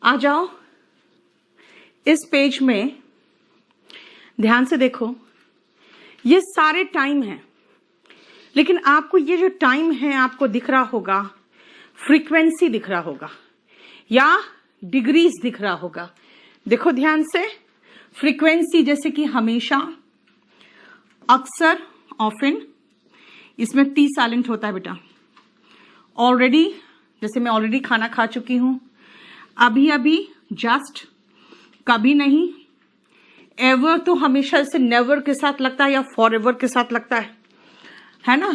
आ जाओ इस पेज में, ध्यान से देखो। ये सारे टाइम हैं, लेकिन आपको ये जो टाइम है आपको दिख रहा होगा, फ्रीक्वेंसी दिख रहा होगा या डिग्रीज दिख रहा होगा। देखो ध्यान से, फ्रीक्वेंसी जैसे कि हमेशा, अक्सर, ऑफन, इसमें टी साइलेंट होता है बेटा। ऑलरेडी, जैसे मैं ऑलरेडी खाना खा चुकी हूं, अभी अभी, जस्ट, कभी नहीं, एवर तो हमेशा से नेवर के साथ लगता है या फॉर एवर के साथ लगता है ना।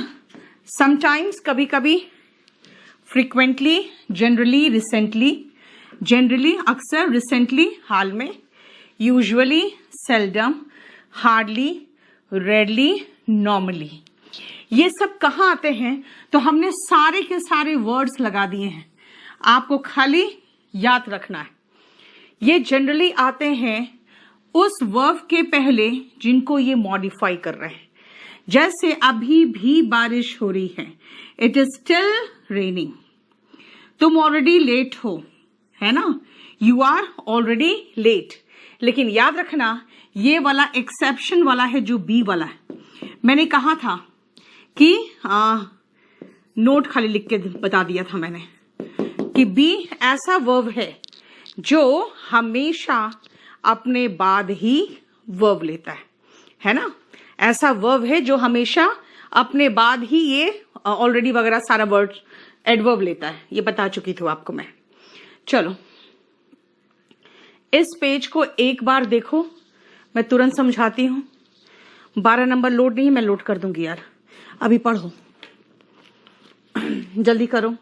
समटाइम्स, कभी कभी, फ्रीक्वेंटली, जनरली, रिसेंटली, जनरली अक्सर, रिसेंटली हाल में, usually, seldom, hardly, rarely, normally. ये सब कहाँ आते हैं? तो हमने सारे के सारे वर्ड्स लगा दिए हैं, आपको खाली याद रखना है। ये जनरली आते हैं उस वर्ब के पहले जिनको ये मॉडिफाई कर रहे हैं। जैसे अभी भी बारिश हो रही है, इट इज स्टिल रेनिंग। तुम ऑलरेडी लेट हो, है ना, यू आर ऑलरेडी लेट। लेकिन याद रखना ये वाला एक्सेप्शन वाला है जो बी वाला है। मैंने कहा था कि नोट खाली लिख के बता दिया था मैंने कि बी ऐसा वर्ब है जो हमेशा अपने बाद ही वर्ब लेता है ना। ऐसा वर्ब है जो हमेशा अपने बाद ही ये ऑलरेडी वगैरह सारा वर्ड एडवर्ब लेता है। ये बता चुकी थी आपको मैं। चलो इस पेज को एक बार देखो, मैं तुरंत समझाती हूं। 12 नंबर लोड नहीं, मैं लोड कर दूंगी यार। अभी पढ़ो, जल्दी करो।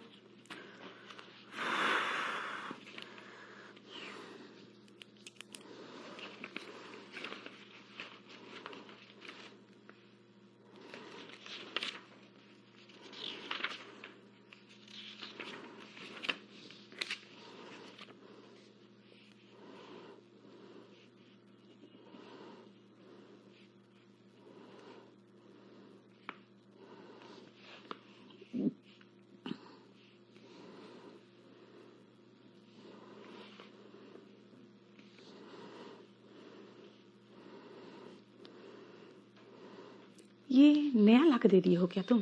ये नया ला के दे दिए हो क्या तुम?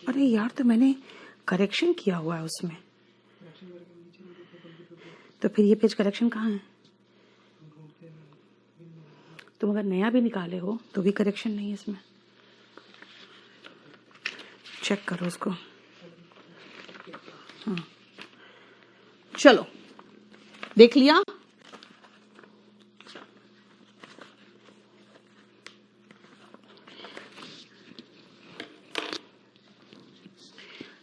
अरे यार, तो मैंने करेक्शन किया हुआ है उसमें, तो फिर ये पेज करेक्शन कहाँ है? तुम अगर नया भी निकाले हो तो भी करेक्शन नहीं है इसमें। चेक करो उसको। हाँ चलो, देख लिया।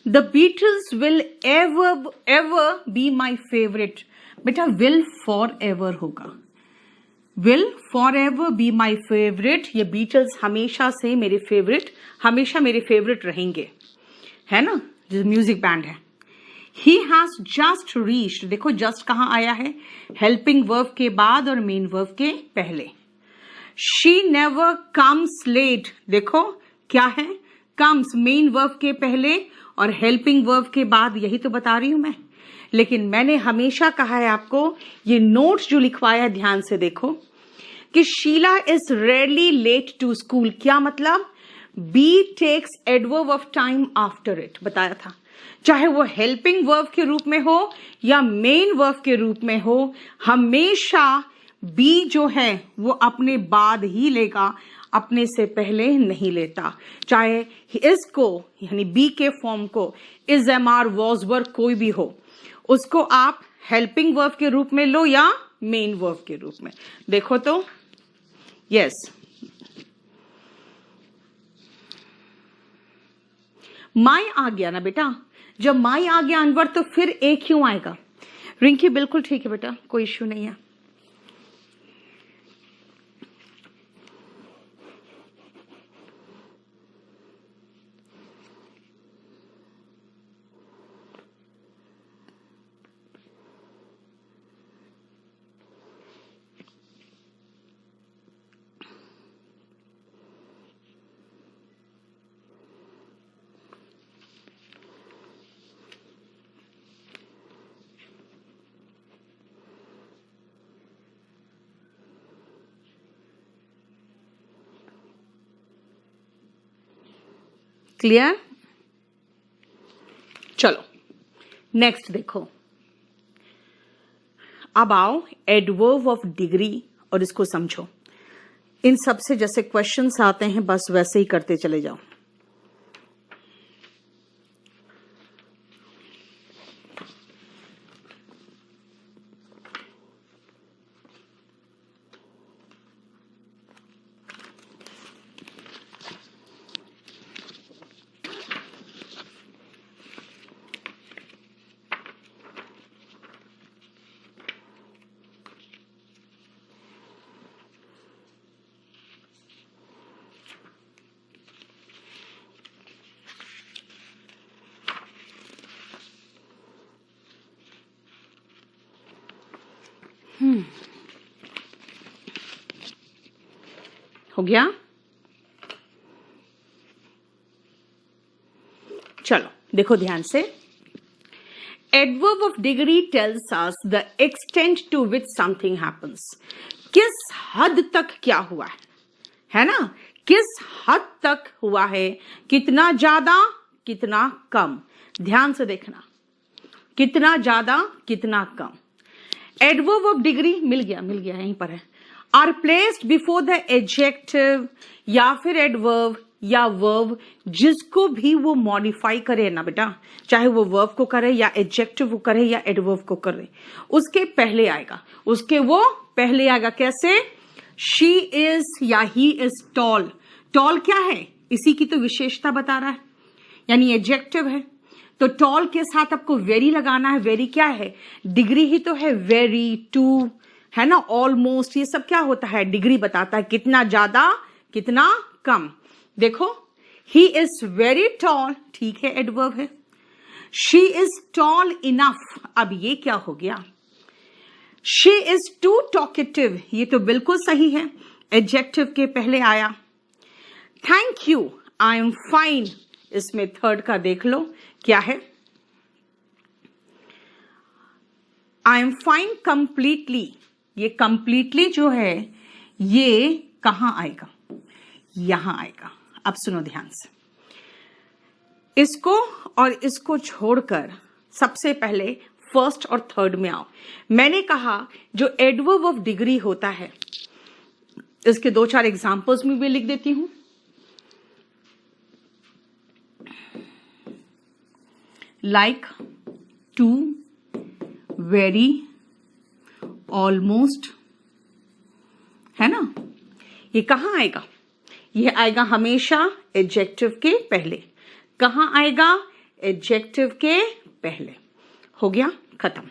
The Beatles will ever be my favorite। बेटा will forever होगा, will forever be my favorite। ये बीटल्स हमेशा से मेरे फेवरेट, हमेशा मेरे फेवरेट रहेंगे, है ना, जो म्यूजिक बैंड है। He has just reached, देखो जस्ट कहाँ आया है? हेल्पिंग वर्ब के बाद और मेन वर्ब के पहले। She never comes late, देखो क्या है? comes मेन वर्ब के पहले और हेल्पिंग वर्ब के बाद, यही तो बता रही हूं मैं। लेकिन मैंने हमेशा कहा है आपको, ये नोट्स जो लिखवाया है ध्यान से देखो, कि Sheela is rarely late to school. क्या मतलब? B takes adverb of time after it, बताया था। चाहे वो हेल्पिंग वर्ब के रूप में हो या मेन वर्ब के रूप में हो, हमेशा बी जो है वो अपने बाद ही लेगा, अपने से पहले नहीं लेता। चाहे इसको यानी बी के फॉर्म को इज, एम आर, वॉज, वर कोई भी हो, उसको आप हेल्पिंग वर्ब के रूप में लो या मेन वर्ब के रूप में। देखो तो यस, माई आ गया ना बेटा। जब माई आ गया अनवर तो फिर ए क्यों आएगा? रिंकी बिल्कुल ठीक है बेटा, कोई इश्यू नहीं है। क्लियर? चलो नेक्स्ट देखो, अब आओ एडवर्ब ऑफ डिग्री और इसको समझो। इन सब से जैसे क्वेश्चंस आते हैं बस वैसे ही करते चले जाओ। हो गया? चलो देखो ध्यान से। Adverb of degree tells us the extent to which something happens. किस हद तक क्या हुआ है ना? किस हद तक हुआ है, कितना ज्यादा कितना कम। ध्यान से देखना, कितना ज्यादा कितना कम। एडवर्ब ऑफ डिग्री मिल गया यहीं पर है। Are placed before the adjective या फिर एडवर्ब या वर्ब, जिसको भी वो मॉडिफाई करे ना बेटा, चाहे वो वर्ब को करे या एडजेक्टिव को करे या एडवर्ब को करे, उसके पहले आएगा, उसके वो पहले आएगा। कैसे? शी इज या ही इज टॉल। टॉल क्या है? इसी की तो विशेषता बता रहा है, यानी एडजेक्टिव है। तो टॉल के साथ आपको वेरी लगाना है। वेरी क्या है? डिग्री ही तो है। वेरी, टू, है ना, ऑलमोस्ट, ये सब क्या होता है? डिग्री बताता है, कितना ज्यादा कितना कम। देखो, ही इज वेरी टॉल, ठीक है, एडवर्ब है। शी इज टॉल इनफ, अब ये क्या हो गया? शी इज टू टॉकेटिव, ये तो बिल्कुल सही है, एडजेक्टिव के पहले आया। Thank you, I am fine, इसमें थर्ड का देख लो क्या है। आई एम फाइन कंप्लीटली, ये कंप्लीटली जो है ये कहां आएगा? यहां आएगा। अब सुनो ध्यान से, इसको और इसको छोड़कर सबसे पहले फर्स्ट और थर्ड में आओ। मैंने कहा जो एडवर्ब ऑफ डिग्री होता है, इसके 2-4 एग्जांपल्स में भी लिख देती हूं। लाइक, टू, वेरी, ऑलमोस्ट, है ना, ये कहां आएगा? ये आएगा हमेशा एडजेक्टिव के पहले। कहां आएगा? एडजेक्टिव के पहले। हो गया, खत्म।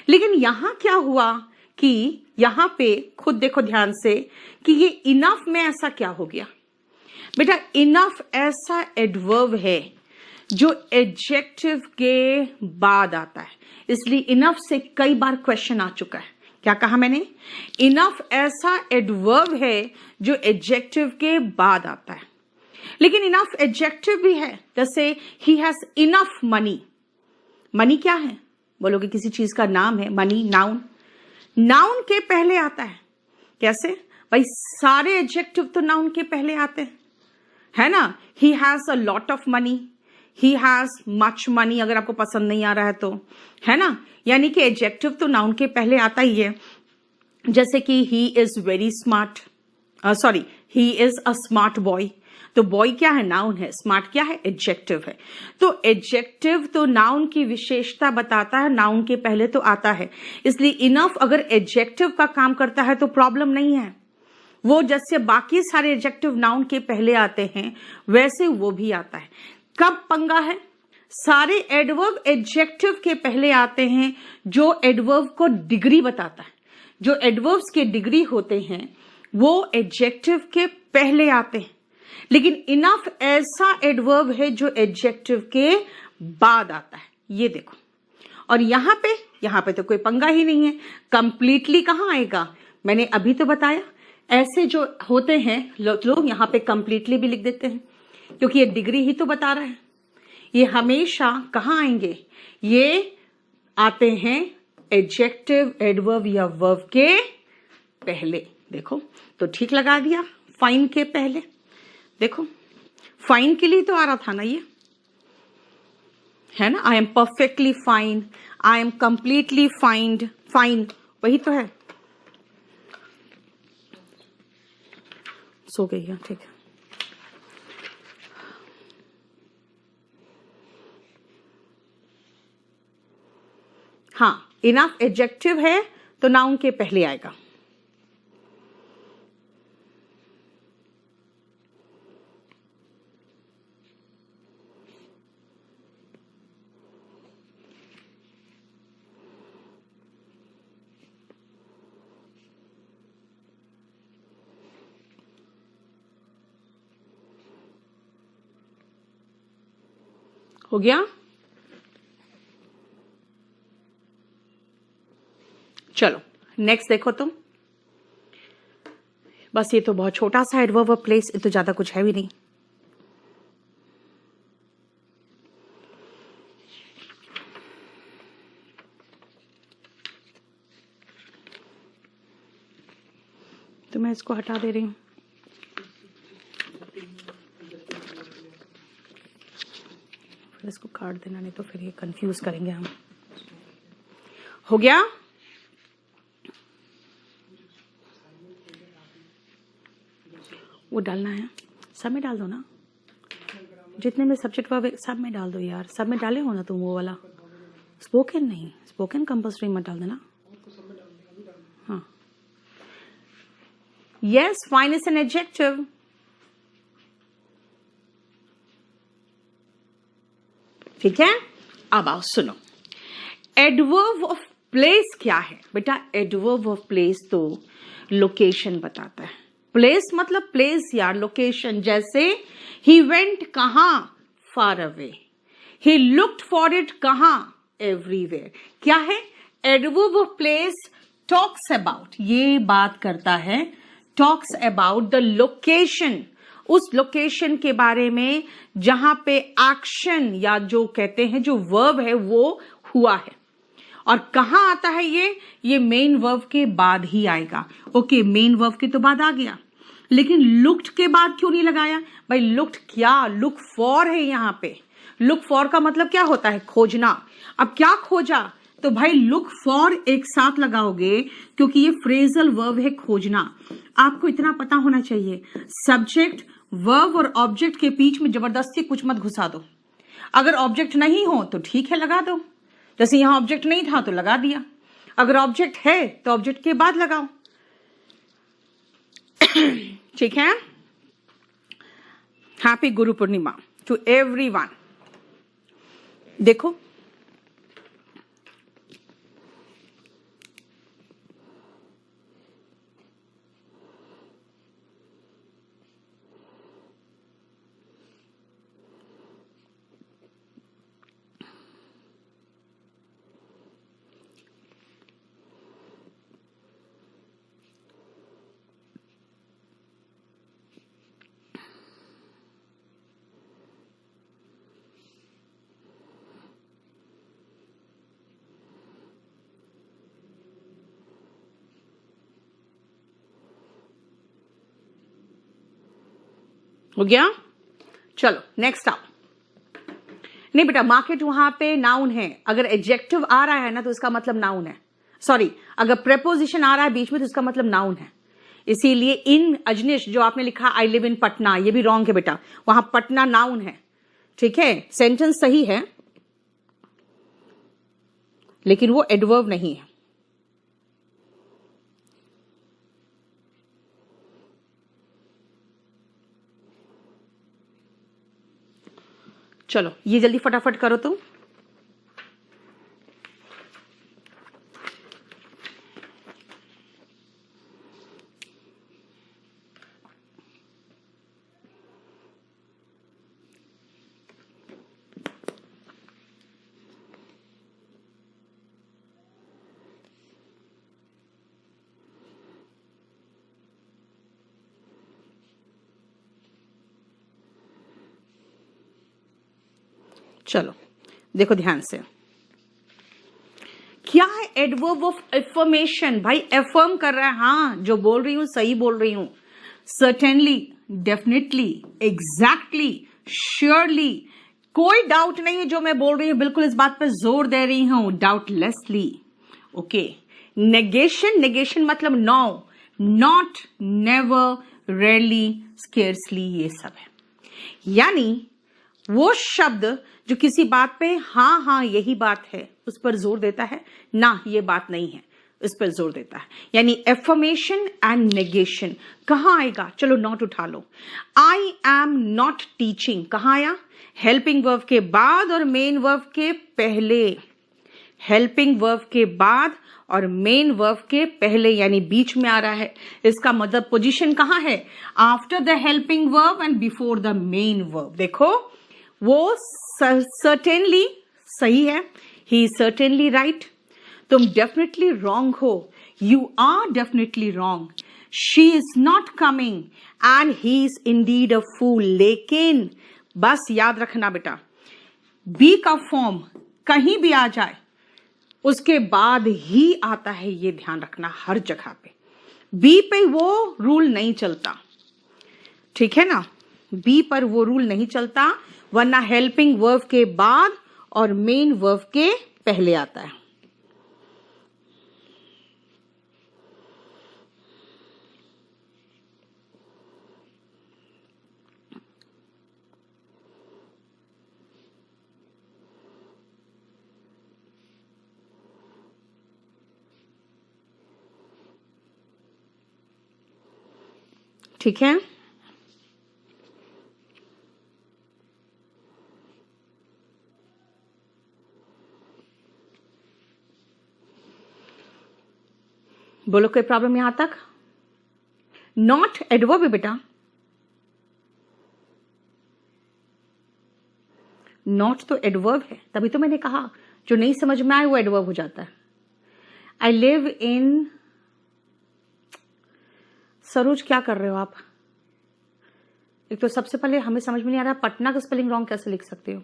लेकिन यहां क्या हुआ कि यहां पे खुद देखो ध्यान से कि ये इनफ में ऐसा क्या हो गया बेटा? इनफ ऐसा एडवर्ब है जो एडजेक्टिव के बाद आता है, इसलिए इनफ से कई बार क्वेश्चन आ चुका है। क्या कहा मैंने? इनफ ऐसा एडवर्ब है जो एडजेक्टिव के बाद आता है। लेकिन इनफ एडजेक्टिव भी है, जैसे he has enough money. Money क्या है? बोलोगे किसी चीज का नाम है। मनी नाउन, नाउन के पहले आता है। कैसे भाई? सारे एडजेक्टिव तो नाउन के पहले आते हैं, है ना। He has a lot of money, he has much money, अगर आपको पसंद नहीं आ रहा है तो, है ना। यानी कि एडजेक्टिव तो नाउन के पहले आता ही है। जैसे कि he is very smart, sorry, he is a smart boy. तो बॉय क्या है? नाउन है। स्मार्ट क्या है? एडजेक्टिव है। तो एडजेक्टिव तो नाउन की विशेषता बताता है, नाउन के पहले तो आता है। इसलिए इनफ अगर एडजेक्टिव का काम करता है तो प्रॉब्लम नहीं है। वो जैसे बाकी सारे एडजेक्टिव नाउन के पहले आते हैं वैसे वो भी आता है। कब पंगा है? सारे एडवर्ब एडजेक्टिव के पहले आते हैं, जो एडवर्ब को डिग्री बताता है। जो एडवर्ब्स के डिग्री होते हैं वो एडजेक्टिव के पहले आते हैं। लेकिन इनफ ऐसा एडवर्ब है जो एडजेक्टिव के बाद आता है। ये देखो, और यहां पे तो कोई पंगा ही नहीं है। कंप्लीटली कहां आएगा? मैंने अभी तो बताया। ऐसे जो होते हैं लोग यहां पे कंप्लीटली भी लिख देते हैं, क्योंकि ये डिग्री ही तो बता रहा है। ये हमेशा कहां आएंगे? ये आते हैं एडजेक्टिव, एडवर्ब या वर्ब के पहले। देखो, तो ठीक लगा दिया, फाइन के पहले। देखो, फाइन के लिए तो आ रहा था ना ये, है ना। I am perfectly fine, I am completely fine, fine वही तो है। सो गई है, ठीक है। हाँ, इनफ एडजेक्टिव है तो नाउन के पहले आएगा। हो गया? चलो नेक्स्ट देखो तुम। बस ये तो बहुत छोटा सा एडवर्ब ऑफ प्लेस, ये तो ज्यादा कुछ है भी नहीं। तो मैं इसको हटा दे रही हूं। फिर इसको काट देना, नहीं तो फिर ये कंफ्यूज करेंगे हम। हो गया? वो डालना है, सब में डाल दो ना, जितने में सब्जेक्ट वर्ब सब में डाल दो यार। सब में डाले हो ना तुम वो वाला। स्पोकन नहीं, स्पोकन कंपल्सरी मत डाल देना। हाँ, yes, fine is an adjective. ठीक है, अब आओ सुनो, एडवर्ब ऑफ प्लेस क्या है बेटा? एडवर्ब ऑफ प्लेस तो लोकेशन बताता है। प्लेस मतलब प्लेस यार, लोकेशन। जैसे ही वेंट कहां? Far away. He looked for it कहां? एवरीवेयर। क्या है? Adverb of place talks about, ये बात करता है, टॉक्स अबाउट द लोकेशन, उस लोकेशन के बारे में जहां पे एक्शन या जो कहते हैं जो वर्ब है वो हुआ है। और कहां आता है ये मेन वर्ब के बाद ही आएगा। ओके, मेन वर्ब के तो बाद आ गया, लेकिन लुक्ड के बाद क्यों नहीं लगाया भाई? लुक्ड क्या? लुक फॉर है यहां पे। लुक फॉर का मतलब क्या होता है? खोजना। अब क्या खोजा? तो भाई लुक फॉर एक साथ लगाओगे क्योंकि ये फ्रेजल वर्ब है, खोजना। आपको इतना पता होना चाहिए, सब्जेक्ट, वर्ब और ऑब्जेक्ट के बीच में जबरदस्ती कुछ मत घुसा दो। अगर ऑब्जेक्ट नहीं हो तो ठीक है, लगा दो। जैसे यहां ऑब्जेक्ट नहीं था तो लगा दिया। अगर ऑब्जेक्ट है तो ऑब्जेक्ट के बाद लगाओ। ठीक है। Happy Guru Purnima to everyone. देखो, हो गया? चलो नेक्स्ट आओ। नहीं बेटा, मार्केट वहां पे नाउन है। अगर एडजेक्टिव आ रहा है ना तो इसका मतलब नाउन है। सॉरी, अगर प्रेपोजिशन आ रहा है बीच में तो इसका मतलब नाउन है। इसीलिए इन अजनिश जो आपने लिखा आई लिव इन पटना, ये भी रॉन्ग है बेटा। वहां पटना नाउन है, ठीक है, सेंटेंस सही है लेकिन वो एडवर्ब नहीं है। चलो ये जल्दी फटाफट करो तुम। चलो देखो ध्यान से, क्या है एडवर्ब ऑफ एफर्मेशन? भाई एफर्म कर रहा है। हाँ, जो बोल रही हूं सही बोल रही हूं। सर्टेनली, डेफिनेटली, एग्जैक्टली, श्योरली, कोई डाउट नहीं है जो मैं बोल रही हूं, बिल्कुल इस बात पे जोर दे रही हूं, डाउटलेसली। ओके, नेगेशन, नेगेशन मतलब no, not, never, rarely, scarcely, ये सब है। यानी वो शब्द जो किसी बात पे हाँ हाँ यही बात है उस पर जोर देता है, ना ये बात नहीं है उस पर जोर देता है। यानी एफर्मेशन एंड नेगेशन कहाँ आएगा? चलो नॉट उठा लो। आई एम नॉट टीचिंग कहाँ आया? हेल्पिंग वर्ब के बाद और मेन वर्ब के पहले। हेल्पिंग वर्ब के बाद और मेन वर्ब के पहले, यानी बीच में आ रहा है। इसका मतलब पोजीशन कहाँ है? After the helping verb and before the main verb. देखो वो सर्टेनली सही है, ही इज सर्टेनली राइट। तुम डेफिनेटली रॉन्ग हो, you are definitely wrong. She is not coming and he is indeed a fool. लेकिन बस याद रखना बेटा, बी का फॉर्म कहीं भी आ जाए उसके बाद ही आता है, ये ध्यान रखना हर जगह पे। बी पे वो रूल नहीं चलता, ठीक है ना? बी पर वो रूल नहीं चलता, वरना हेल्पिंग वर्ब के बाद और मेन वर्ब के पहले आता है। ठीक है, बोलो कोई प्रॉब्लम यहां तक? नॉट एडवर्ब है बेटा, नॉट तो एडवर्ब है, तभी तो मैंने कहा जो नहीं समझ में आए वो एडवर्ब हो जाता है। आई लिव इन, सरोज क्या कर रहे हो आप? एक तो सबसे पहले हमें समझ में नहीं आ रहा पटना का स्पेलिंग रॉन्ग कैसे लिख सकते हो,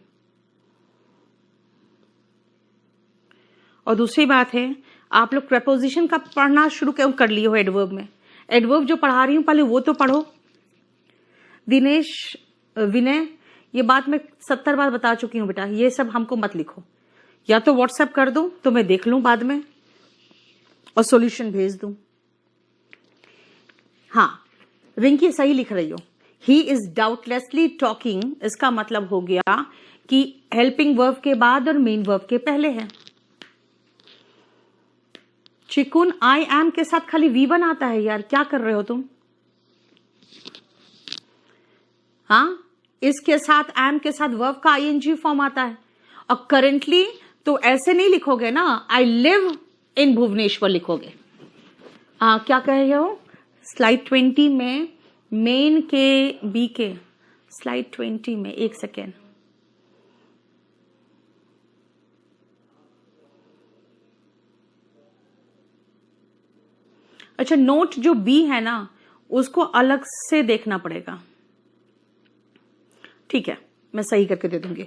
और दूसरी बात है आप लोग प्रेपोजिशन का पढ़ना शुरू क्यों कर लिए हो एडवर्ब में? एडवर्ब जो पढ़ा रही हूं पहले वो तो पढ़ो। दिनेश, विनय, ये बात मैं 70 बार बता चुकी हूं बेटा, ये सब हमको मत लिखो, या तो व्हाट्सएप कर दो तो मैं देख लूं बाद में और सॉल्यूशन भेज दूं। हाँ, रिंकी सही लिख रही हो, ही इज डाउटलेसली टॉकिंग, इसका मतलब हो गया कि हेल्पिंग वर्ब के बाद और मेन वर्ब के पहले है। चिकुन, आई एम के साथ खाली V1 आता है यार, क्या कर रहे हो तुम? हाँ, इसके साथ एम के साथ वर्ब का ING फॉर्म आता है, और करेंटली तो ऐसे नहीं लिखोगे ना, आई लिव इन भुवनेश्वर लिखोगे। क्या कह रहे हो? स्लाइड 20 में मेन के बी के, स्लाइड 20 में, एक सेकेंड, अच्छा नोट जो बी है ना उसको अलग से देखना पड़ेगा, ठीक है मैं सही करके दे दूंगी।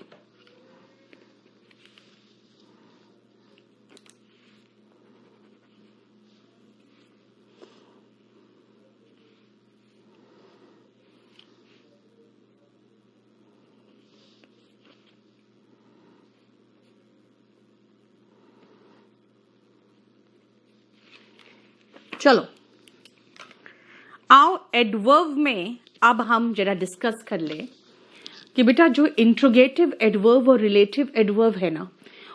चलो आओ एडवर्ब में अब हम जरा डिस्कस कर ले कि बेटा जो इंट्रोगेटिव एडवर्ब और रिलेटिव एडवर्ब है ना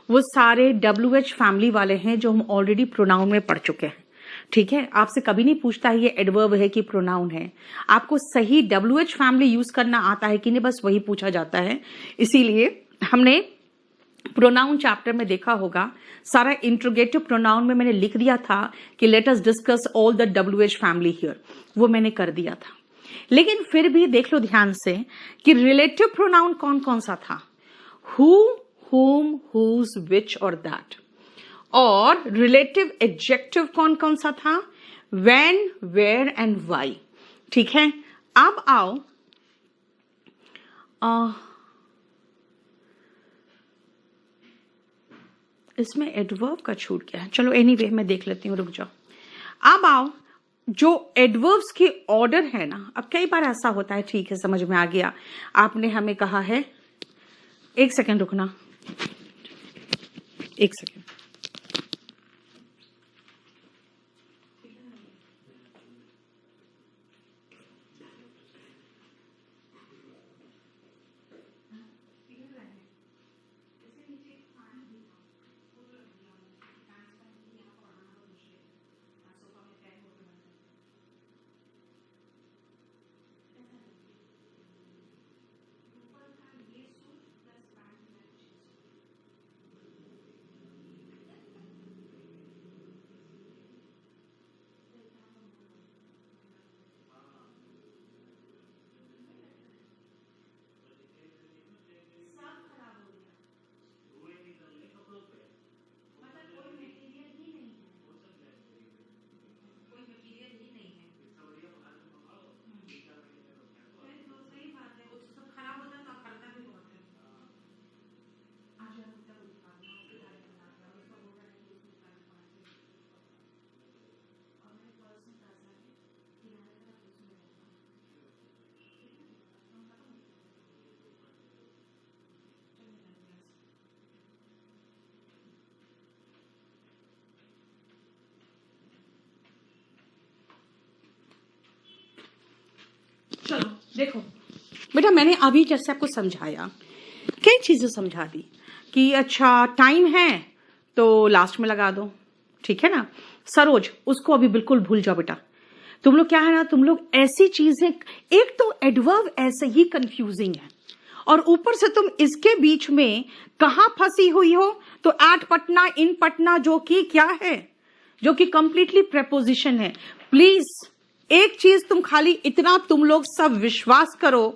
वो सारे WH फैमिली वाले हैं जो हम ऑलरेडी प्रोनाउन में पढ़ चुके हैं, ठीक है? आपसे कभी नहीं पूछता है ये एडवर्ब है कि प्रोनाउन है, आपको सही WH फैमिली यूज करना आता है कि नहीं बस वही पूछा जाता है। इसीलिए हमने प्रोनाउन चैप्टर में देखा होगा सारा इंट्रोगेटिव प्रोनाउन में मैंने लिख दिया था कि let us discuss all the WH family here, वो मैंने कर दिया था। लेकिन फिर भी देख लो ध्यान से कि रिलेटिव प्रोनाउन कौन कौन सा था, हु, whom, whose, which और that, और रिलेटिव एडजेक्टिव कौन कौन सा था, when, where and why, ठीक है? अब आओ इसमें एडवर्ब का छूट गया है, चलो एनीवे मैं देख लेती हूँ, रुक जाओ। अब आओ जो एडवर्ब्स के ऑर्डर है ना, अब कई बार ऐसा होता है, ठीक है समझ में आ गया, आपने हमें कहा है, एक सेकंड रुकना, एक सेकंड, चलो देखो बेटा, मैंने अभी जैसे आपको समझाया, कई चीजें समझा दी कि अच्छा टाइम है तो लास्ट में लगा दो, ठीक है ना। सरोज, उसको अभी बिल्कुल भूल जाओ बेटा। तुम लोग क्या है ना, तुम लोग ऐसी चीजें, एक तो एडवर्ब ऐसे ही कंफ्यूजिंग है और ऊपर से तुम इसके बीच में कहां फंसी हुई हो, तो एट पटना, इन पटना, जो कि क्या है, जो कि कंप्लीटली प्रेपोजिशन है। प्लीज एक चीज तुम खाली इतना तुम लोग सब विश्वास करो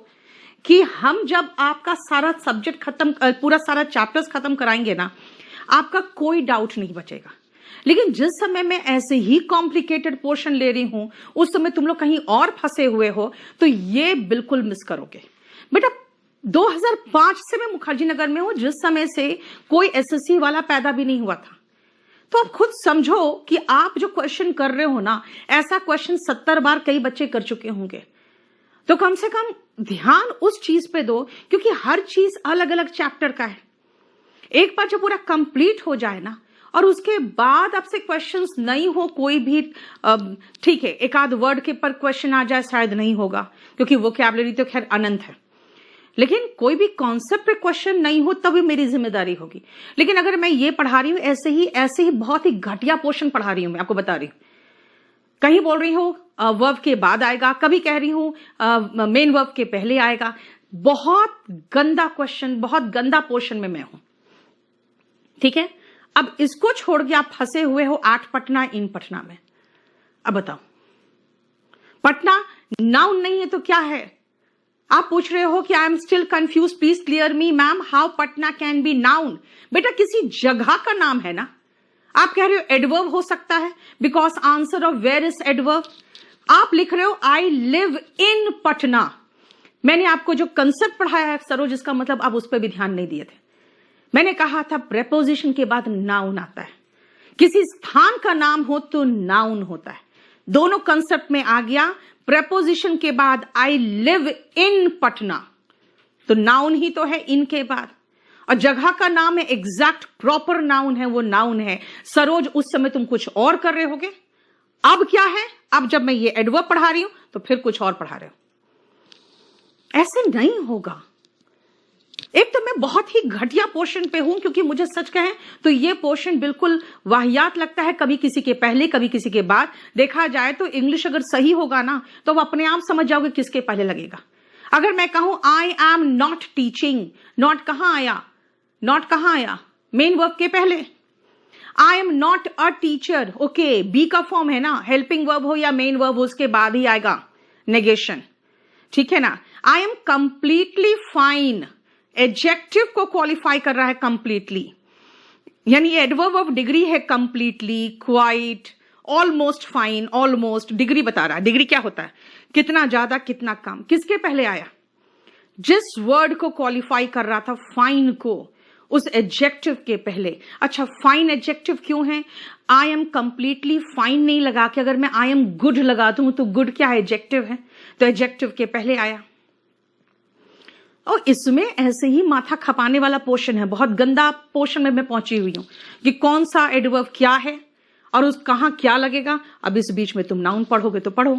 कि हम जब आपका सारा सब्जेक्ट खत्म, पूरा सारा चैप्टर्स खत्म कराएंगे ना, आपका कोई डाउट नहीं बचेगा। लेकिन जिस समय मैं ऐसे ही कॉम्प्लिकेटेड पोर्शन ले रही हूं, उस समय तुम लोग कहीं और फंसे हुए हो, तो ये बिल्कुल मिस करोगे बेटा। 2005 से मैं मुखर्जी नगर में हूं, जिस समय से कोई एसएससी वाला पैदा भी नहीं हुआ था। तो आप खुद समझो कि आप जो क्वेश्चन कर रहे हो ना, ऐसा क्वेश्चन 70 बार कई बच्चे कर चुके होंगे। तो कम से कम ध्यान उस चीज पे दो, क्योंकि हर चीज अलग अलग चैप्टर का है। एक बार जब पूरा कंप्लीट हो जाए ना, और उसके बाद आपसे क्वेश्चंस नहीं हो कोई भी, ठीक है एक आध वर्ड के पर क्वेश्चन आ जाए, शायद नहीं होगा, क्योंकि वोकैबुलरी तो खैर अनंत है। लेकिन कोई भी कॉन्सेप्ट पे क्वेश्चन नहीं हो तभी मेरी जिम्मेदारी होगी। लेकिन अगर मैं ये पढ़ा रही हूं ऐसे ही बहुत ही घटिया पोर्शन पढ़ा रही हूं, मैं आपको बता रही हूं, कहीं बोल रही हूं वर्ब के बाद आएगा, कभी कह रही हूं मेन वर्ब के पहले आएगा। बहुत गंदा क्वेश्चन, बहुत गंदा पोर्शन में मैं हूं, ठीक है। अब इसको छोड़ के आप फंसे हुए हो एट पटना, इन पटना में। अब बताओ, पटना नाउन नहीं है तो क्या है? आप पूछ रहे हो कि I am still confuse, please clear me ma'am, how Patna can be noun. बेटा किसी जगह का नाम है ना। आप कह रहे हो एडवर्ब हो सकता है, because answer of where is adverb. आप लिख रहे हो आई लिव इन पटना। मैंने आपको जो कंसेप्ट पढ़ाया है सरोज, इसका मतलब आप उस पर भी ध्यान नहीं दिए थे। मैंने कहा था प्रेपोजिशन के बाद नाउन आता है, किसी स्थान का नाम हो तो नाउन होता है। दोनों कंसेप्ट में आ गया। प्रेपोजिशन के बाद आई लिव इन पटना, तो नाउन ही तो है इन के बाद, और जगह का नाम है, एग्जैक्ट प्रॉपर नाउन है, वो नाउन है। सरोज उस समय तुम कुछ और कर रहे होगे, अब क्या है, अब जब मैं ये एडवर्ब पढ़ा रही हूं तो फिर कुछ और पढ़ा रहे हो। ऐसे नहीं होगा। एक तो मैं बहुत ही घटिया पोर्शन पे हूं, क्योंकि मुझे सच कहें तो ये पोर्शन बिल्कुल वाहियात लगता है, कभी किसी के पहले कभी किसी के बाद। देखा जाए तो इंग्लिश अगर सही होगा ना, तो आप अपने आप समझ जाओगे किसके पहले लगेगा। अगर मैं कहूं I am not teaching, not कहां आया, नॉट कहां आया, मेन वर्ब के पहले। I am not a teacher, okay, be का फॉर्म है ना, हेल्पिंग वर्ब हो या मेन वर्ब हो, उसके बाद ही आएगा नेगेशन, ठीक है ना। I am completely fine, adjective को क्वालिफाई कर रहा है कंप्लीटली, यानी एडवर्ब ऑफ डिग्री है completely, quite, almost fine, almost degree बता रहा है। डिग्री क्या होता है, कितना ज्यादा कितना कम। किसके पहले आया? जिस वर्ड को क्वालिफाई कर रहा था फाइन को, उस एडजेक्टिव के पहले। अच्छा, फाइन एडजेक्टिव क्यों है? आई एम कंप्लीटली फाइन नहीं लगा के अगर मैं आई एम गुड लगा दूं तो गुड क्या है? एडजेक्टिव है, तो एडजेक्टिव के पहले आया। और इसमें ऐसे ही माथा खपाने वाला पोर्शन है, बहुत गंदा पोर्शन में मैं पहुंची हुई हूं कि कौन सा एडवर्ब क्या है और उस कहां क्या लगेगा। अब इस बीच में तुम नाउन पढ़ोगे तो पढ़ो।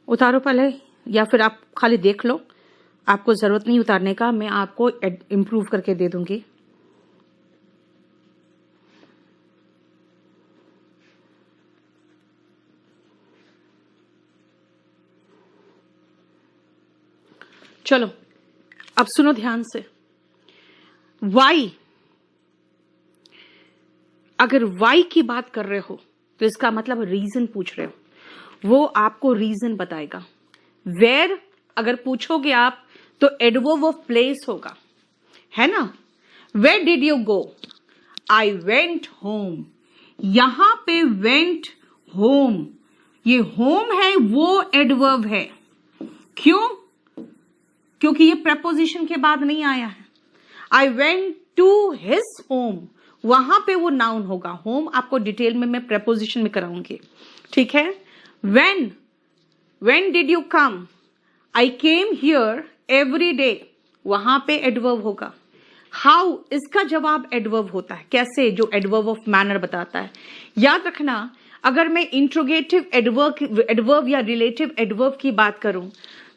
उतारो पहले, या फिर आप खाली देख लो, आपको जरूरत नहीं उतारने का, मैं आपको इम्प्रूव करके दे दूंगी। चलो अब सुनो ध्यान से। वाई, अगर वाई की बात कर रहे हो तो इसका मतलब रीजन पूछ रहे हो, वो आपको रीजन बताएगा। वेयर अगर पूछोगे आप तो एडवर्ब ऑफ प्लेस होगा, है ना। Where did you go? I went home. यहां पे वेंट होम, ये होम है वो एडवर्ब है। क्यों? क्योंकि ये प्रपोजिशन के बाद नहीं आया है। I went to his home, वहां पे वो नाउन होगा। होम आपको डिटेल में मैं प्रपोजिशन में कराऊंगी, ठीक है। when did you come? I came here every day, वहां पे एडवर्ब होगा। हाउ, इसका जवाब एडवर्ब होता है। कैसे? जो एडवर्ब ऑफ मैनर बताता है। याद रखना, अगर मैं इंट्रोगेटिव एडवर्ब या रिलेटिव एडवर्ब की बात करूं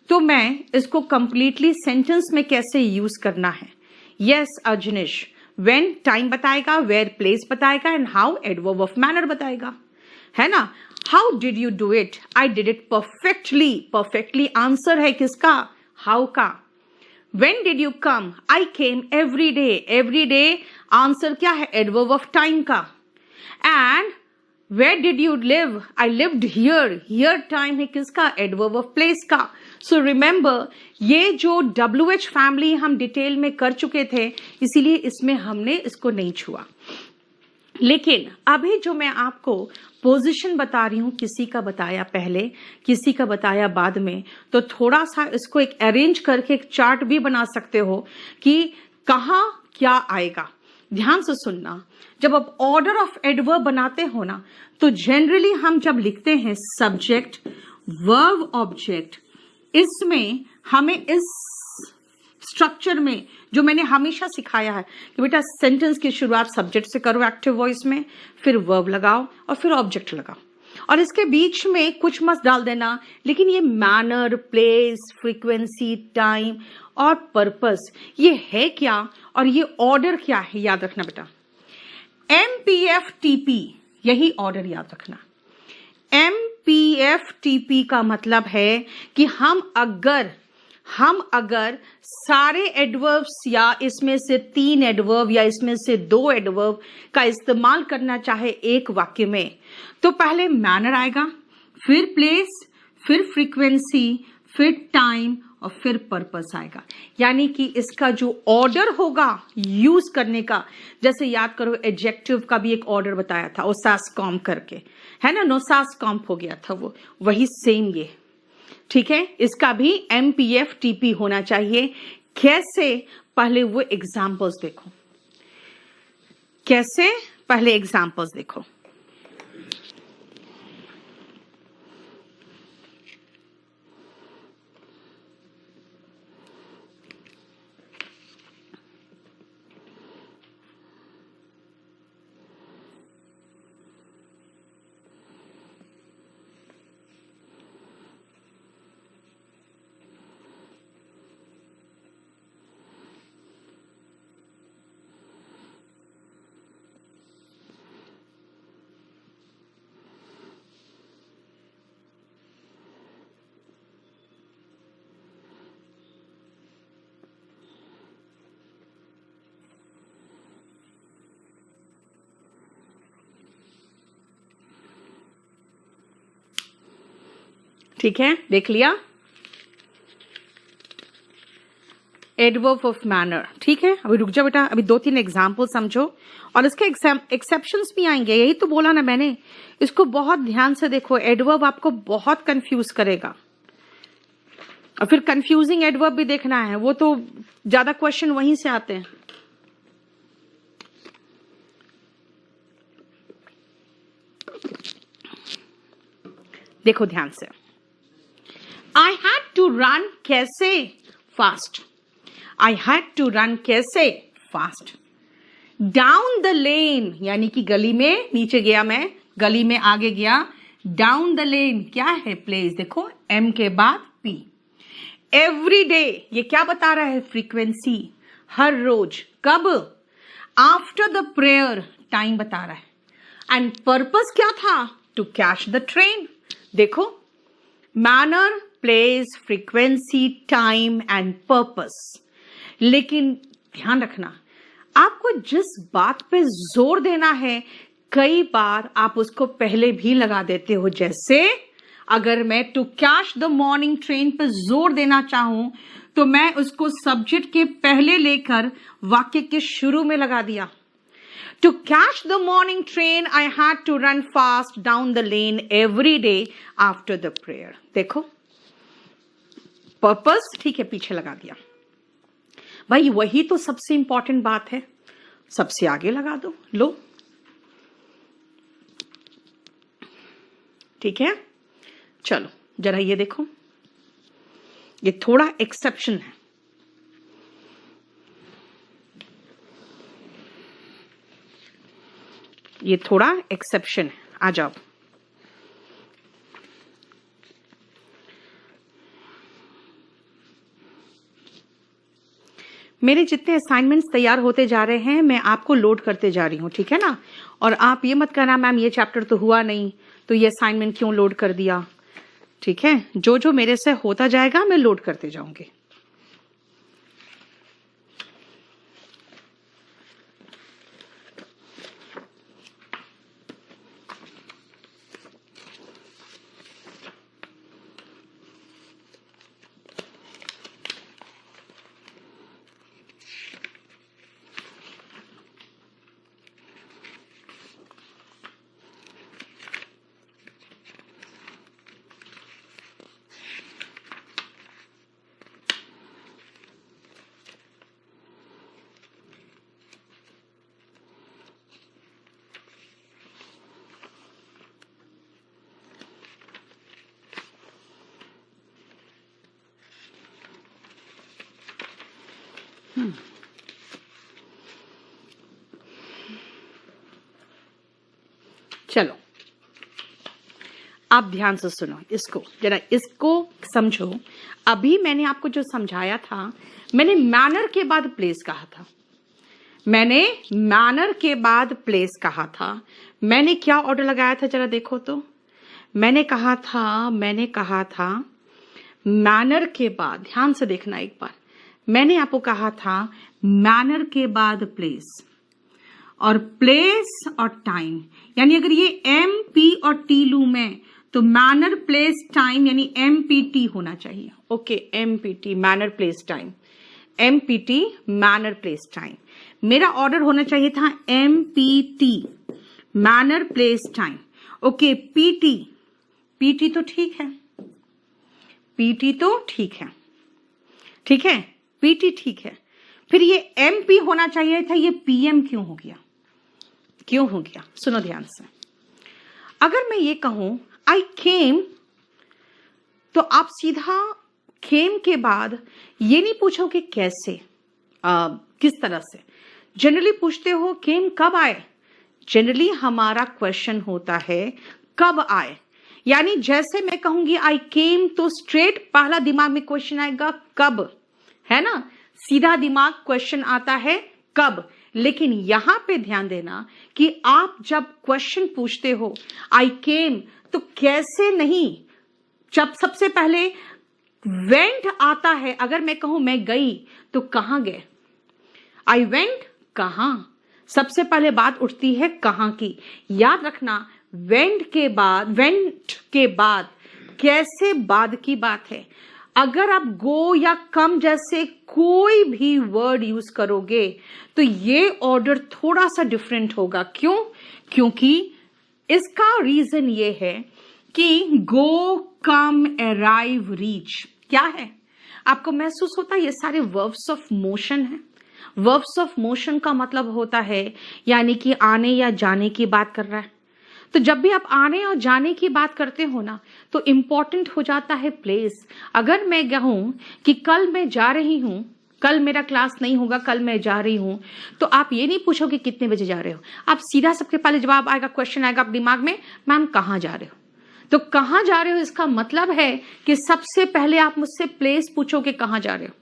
तो मैं इसको कंप्लीटली सेंटेंस में कैसे यूज करना है। यस अजनिश, when टाइम बताएगा, where प्लेस बताएगा, and how adverb of manner बताएगा, है ना। How did you do it? I did it perfectly. Perfectly answer है किसका? हाउ का। When did you come? I came every day. Every day answer क्या है? एडवर्ब ऑफ टाइम का। And where did you live? I lived here. Here time है किसका? Adverb of place का। So remember, ये जो WH फैमिली हम detail में कर चुके थे, इसीलिए इसमें हमने इसको नहीं छुआ। लेकिन अभी जो मैं आपको पोजीशन बता रही हूं, किसी का बताया पहले, किसी का बताया बाद में, तो थोड़ा सा इसको एक अरेंज करके एक चार्ट भी बना सकते हो कि कहां क्या आएगा। ध्यान से सुनना, जब आप ऑर्डर ऑफ एडवर्ब बनाते हो ना, तो जनरली हम जब लिखते हैं सब्जेक्ट वर्ब ऑब्जेक्ट, इसमें हमें इस स्ट्रक्चर में जो मैंने हमेशा सिखाया है कि बेटा सेंटेंस की शुरुआत सब्जेक्ट से करो एक्टिव वॉइस में, फिर वर्ब लगाओ और फिर ऑब्जेक्ट लगाओ। और इसके बीच में कुछ मत डाल देना, लेकिन ये मैनर, प्लेस, फ्रीक्वेंसी, टाइम और पर्पस, ये है क्या और ये ऑर्डर क्या है, याद रखना बेटा। MPFTP, यही ऑर्डर याद रखना। MPFTP का मतलब है कि हम अगर सारे एडवर्ब्स या इसमें से 3 एडवर्ब या इसमें से 2 एडवर्ब का इस्तेमाल करना चाहे एक वाक्य में, तो पहले मैनर आएगा, फिर प्लेस, फिर फ्रीक्वेंसी, फिर टाइम और फिर पर्पस आएगा। यानी कि इसका जो ऑर्डर होगा यूज करने का, जैसे याद करो एडजेक्टिव का भी एक ऑर्डर बताया था, ओसास कॉम करके, है ना, नोसास कॉम्प हो गया था वो, वही सेम ये, ठीक है। इसका भी MPFTP होना चाहिए। कैसे, पहले वो एग्जाम्पल्स देखो, कैसे, पहले एग्जाम्पल्स देखो। ठीक है, देख लिया, एडवर्ब ऑफ मैनर। ठीक है, अभी रुक जाओ बेटा, अभी 2-3 एग्जाम्पल समझो और इसके एक्सेप्शंस भी आएंगे, यही तो बोला ना मैंने। इसको बहुत ध्यान से देखो, एडवर्ब आपको बहुत कंफ्यूज करेगा और फिर कंफ्यूजिंग एडवर्ब भी देखना है, वो तो ज्यादा क्वेश्चन वहीं से आते हैं। देखो ध्यान से, I had to run कैसे, fast. I had to run कैसे, फास्ट। Down the lane, यानी कि गली में, नीचे गया मैं, गली में आगे गया। Down the lane क्या है, प्लेस, देखो M के बाद P। Every day, ये क्या बता रहा है, फ्रीक्वेंसी, हर रोज, कब, आफ्टर द प्रेयर, टाइम बता रहा है। एंड पर्पस क्या था, टू कैच द ट्रेन। देखो, manner, place, frequency, time and purpose. लेकिन ध्यान रखना, आपको जिस बात पे जोर देना है, कई बार आप उसको पहले भी लगा देते हो। जैसे अगर मैं to catch the morning train पे जोर देना चाहूं, तो मैं उसको सब्जेक्ट के पहले लेकर वाक्य के शुरू में लगा दिया। To catch the morning train, I had to run fast down the lane every day after the prayer. देखो, पर्पस, ठीक है, पीछे लगा दिया। भाई वही तो सबसे इंपॉर्टेंट बात है, सबसे आगे लगा दो, लो, ठीक है। चलो जरा ये देखो, ये थोड़ा एक्सेप्शन है। ये थोड़ा एक्सेप्शन है, आ जाओ। मेरे जितने असाइनमेंट्स तैयार होते जा रहे हैं, मैं आपको लोड करते जा रही हूँ, ठीक है ना। और आप ये मत कहना मैम ये चैप्टर तो हुआ नहीं, तो ये असाइनमेंट क्यों लोड कर दिया, ठीक है। जो जो मेरे से होता जाएगा मैं लोड करते जाऊंगी। चलो आप ध्यान से सुनो इसको, जरा इसको समझो। अभी मैंने आपको जो समझाया था, मैंने मैनर के बाद प्लेस कहा था। मैंने मैनर के बाद प्लेस कहा था। मैंने क्या ऑर्डर लगाया था, जरा देखो तो। मैंने कहा था मैनर के बाद, ध्यान से देखना एक बार, मैंने आपको कहा था मैनर के बाद प्लेस, और प्लेस और टाइम, यानी अगर ये एम पी और टी लू मैं, तो मैनर प्लेस टाइम यानी एम पी टी होना चाहिए। Okay, M P T manner place time, M P T manner place time. मेरा ऑर्डर होना चाहिए था M P T manner place time. Okay, P T तो ठीक है, पीटी तो ठीक है, ठीक है, पीटी ठीक है। फिर ये एमपी होना चाहिए था, ये पीएम क्यों हो गया? क्यों हो गया? सुनो ध्यान से। अगर मैं ये कहूं आई केम, तो आप सीधा केम के बाद ये नहीं पूछोगे कैसे, किस तरह से। जनरली पूछते हो केम कब आए। जनरली हमारा क्वेश्चन होता है कब आए, यानी जैसे मैं कहूंगी आई केम, तो स्ट्रेट पहला दिमाग में क्वेश्चन आएगा कब, है ना, सीधा दिमाग क्वेश्चन आता है कब। लेकिन यहां पे ध्यान देना कि आप जब क्वेश्चन पूछते हो आई केम, तो कैसे नहीं, जब सबसे पहले वेंट आता है। अगर मैं कहूं मैं गई, तो कहां गए, आई वेंट, कहां, सबसे पहले बात उठती है कहां की। याद रखना, वेंट के बाद कैसे बाद की बात है। अगर आप गो या कम जैसे कोई भी वर्ड यूज करोगे, तो ये ऑर्डर थोड़ा सा डिफरेंट होगा। क्यों? क्योंकि इसका रीजन ये है कि गो, कम, अराइव, रीच क्या है, आपको महसूस होता है ये सारे वर्ब्स ऑफ मोशन है। वर्ब्स ऑफ मोशन का मतलब होता है यानी कि आने या जाने की बात कर रहा है। तो जब भी आप आने और जाने की बात करते हो ना, तो इंपॉर्टेंट हो जाता है प्लेस। अगर मैं कहूं कि कल मैं जा रही हूं, कल मेरा क्लास नहीं होगा, कल मैं जा रही हूं, तो आप ये नहीं पूछोगे कितने बजे जा रहे हो, आप सीधा सबके पहले जवाब आएगा, क्वेश्चन आएगा आप दिमाग में, मैम कहाँ जा रहे हो। तो कहाँ जा रहे हो इसका मतलब है कि सबसे पहले आप मुझसे प्लेस पूछोगे कहाँ जा रहे हो,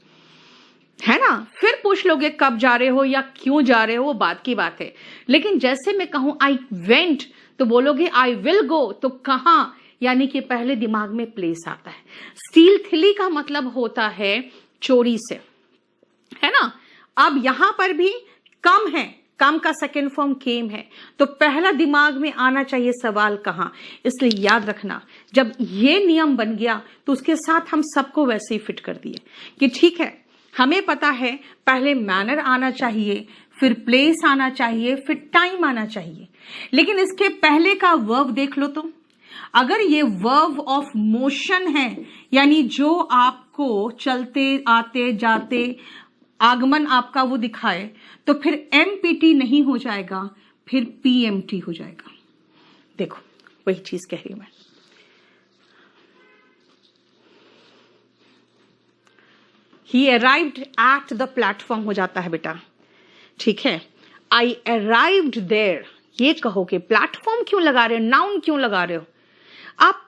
है ना। फिर पूछ लोगे कब जा रहे हो या क्यों जा रहे हो, वो बात की बात है। लेकिन जैसे मैं कहूं आई वेंट, तो बोलोगे आई विल गो, तो कहां, यानी कि पहले दिमाग में प्लेस आता है। स्टील थिली का मतलब होता है चोरी से, है ना। अब यहां पर भी कम है, कम का सेकेंड फॉर्म केम है, तो पहला दिमाग में आना चाहिए सवाल कहां। इसलिए याद रखना, जब ये नियम बन गया तो उसके साथ हम सबको वैसे ही फिट कर दिए कि ठीक है, हमें पता है पहले मैनर आना चाहिए, फिर प्लेस आना चाहिए, फिर टाइम आना चाहिए। लेकिन इसके पहले का वर्ब देख लो तो, अगर ये वर्ब ऑफ मोशन है, यानी जो आपको चलते आते जाते आगमन आपका वो दिखाए, तो फिर एमपीटी नहीं हो जाएगा, फिर पीएमटी हो जाएगा। देखो वही चीज कह रही हूं मैं। He arrived at the platform हो जाता है बेटा, ठीक है। I arrived there, ये कहोगे प्लेटफॉर्म क्यों लगा रहे हो, नाउन क्यों लगा रहे हो, आप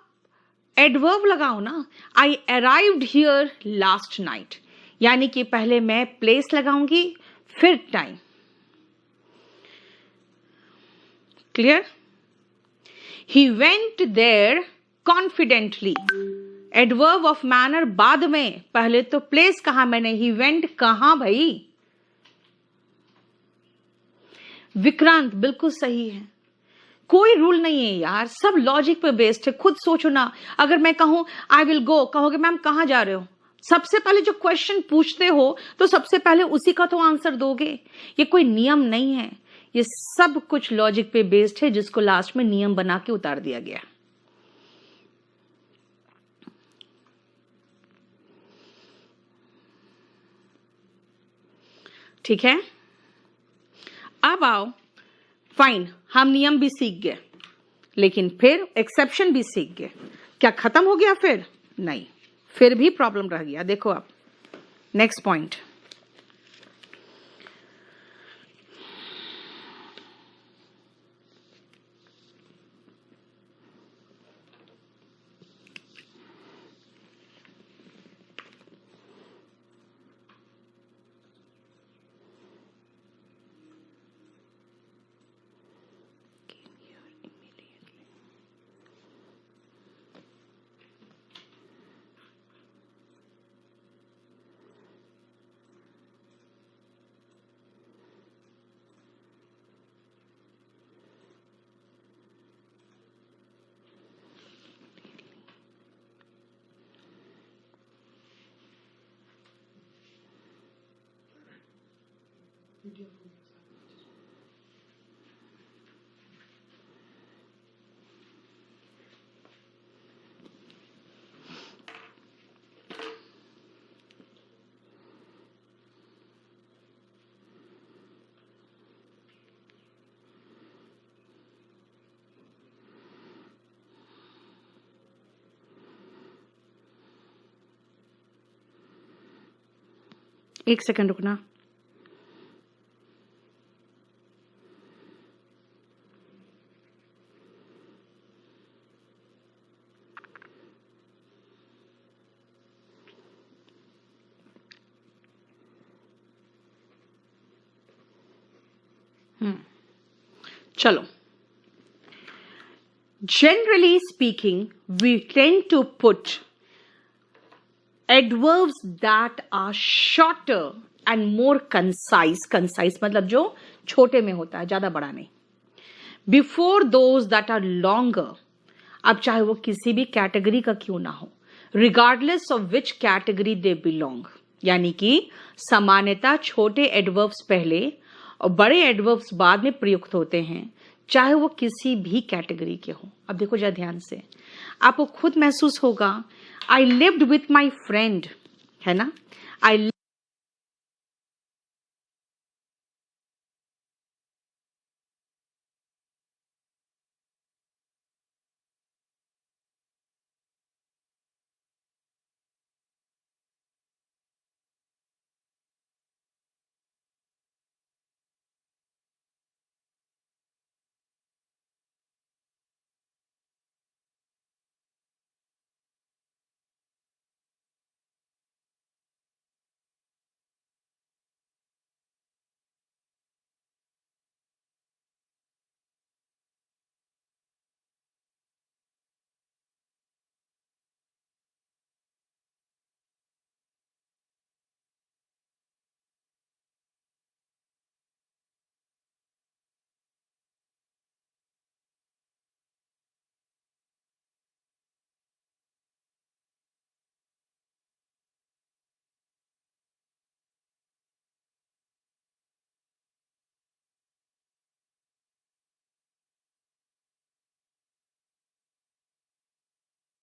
एडवर्ब लगाओ ना। I arrived here last night, यानी कि पहले मैं प्लेस लगाऊंगी फिर time. Clear? He went there confidently, adverb of manner बाद में, पहले तो प्लेस कहा मैंने, ही वेंट कहां भाई। विक्रांत बिल्कुल सही है, कोई रूल नहीं है यार, सब लॉजिक पे बेस्ड है। खुद सोचो ना, अगर मैं कहूं आई विल गो, कहोगे मैम कहां जा रहे हो, सबसे पहले जो क्वेश्चन पूछते हो तो सबसे पहले उसी का तो आंसर दोगे। ये कोई नियम नहीं है, ये सब कुछ लॉजिक पे बेस्ड है, जिसको लास्ट में नियम बना के उतार दिया गया। ठीक है, अब आओ, फाइन, हम नियम भी सीख गए, लेकिन फिर एक्सेप्शन भी सीख गए। क्या खत्म हो गया? फिर नहीं, फिर भी प्रॉब्लम रह गया। देखो अब नेक्स्ट पॉइंट, एक सेकंड रुकना। चलो, generally speaking, we tend to put adverbs that are shorter and more concise. Concise मतलब जो छोटे में होता है, ज्यादा बड़ा नहीं. Before those that are longer, अब चाहे वो किसी भी कैटेगरी का क्यों ना हो, regardless of which category they belong. यानी कि सामान्यतः छोटे एडवर्ब्स पहले और बड़े एडवर्ब्स बाद में प्रयुक्त होते हैं, चाहे वो किसी भी कैटेगरी के हो. अब देखो जरा ध्यान से, आपको खुद महसूस होगा, I lived with my friend, है ना, आई